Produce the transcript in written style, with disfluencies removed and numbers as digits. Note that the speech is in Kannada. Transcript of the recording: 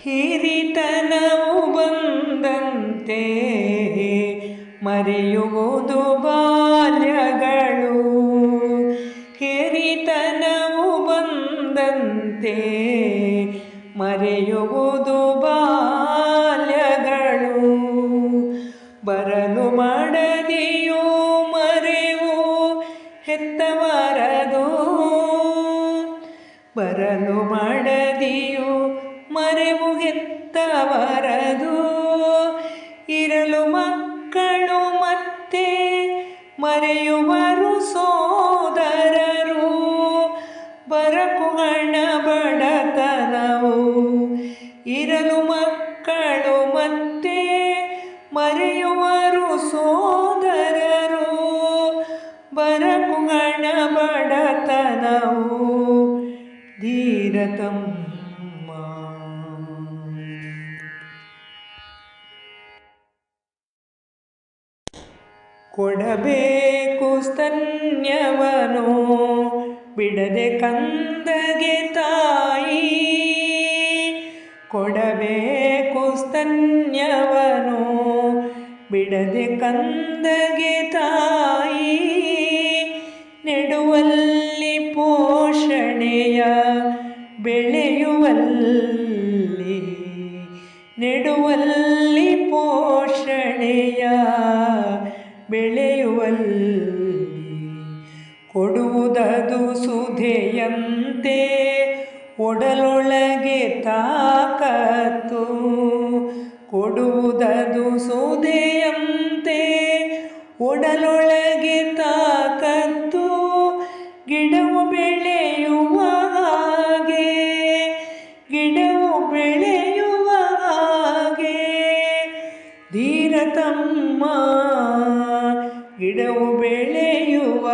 ಹಿರಿತನವು ಬಂದಂತೆ ಮರೆಯುವುದು ಬಾಲ್ಯಗಳು. ಹಿರಿತನವು ಬಂದಂತೆ ಮರೆಯುವುದು ಬಾಲ್ಯಗಳು. ಬರಲು ಮಾಡದಿಯೋ ಮರೆವು ಹೆತ್ತವರದು. ಬರಲು ಮಾಡದಿಯೋ ಮರೆವು ಹೆತ್ತವರದು. ಇರಲು ಮಕ್ಕಳು ಮತ್ತೆ ಮರೆಯುವರು ಸೋದರರು. ಬರಕು ಹಣ ಬಡತನವು. ಇರಲು ಮಕ್ಕಳು ಮತ್ತೆ ಮರೆಯುವರು ಸೋದರರು. ಬರಕು ಹಣ ಬಡತನವು. ಧೀರತಮ್ಮ. ಕೊಡಬೇಕು ಸ್ತನ್ಯವನು ಬಿಡದೆ ಕಂದಗೆ ತಾಯಿ. ಕೊಡಬೇಕು ಸ್ತನ್ಯವನು ಬಿಡದೆ ಕಂದಗೆ ತಾಯಿ. ನೆಡುವಲ್ಲಿ ಪೋಷಣೆಯ ಬೆಳೆಯುವಲ್ಲಿ. ನೆಡುವಲ್ಲಿ ಪೋಷಣೆಯ ಬೆಳೆಯುವಲ್ಲಿ. ಕೊಡುವುದದು ಸುಧೆಯಂತೆ ಒಡಲೊಳಗೆ ತಾಕತ್ತು. ಕೊಡುವುದದು ಸುಧೆಯಂತೆ ಒಡಲೊಳಗೆ ತಾಕತ್ತು. ಗಿಡವು ಬೆಳೆಯುವ ಹಾಗೆ. ಗಿಡವು ಬೆಳೆಯುವ ಹಾಗೆ. ಧೀರತಮ್ಮ. ಗಿಡವು ಬೆಳೆಯುವ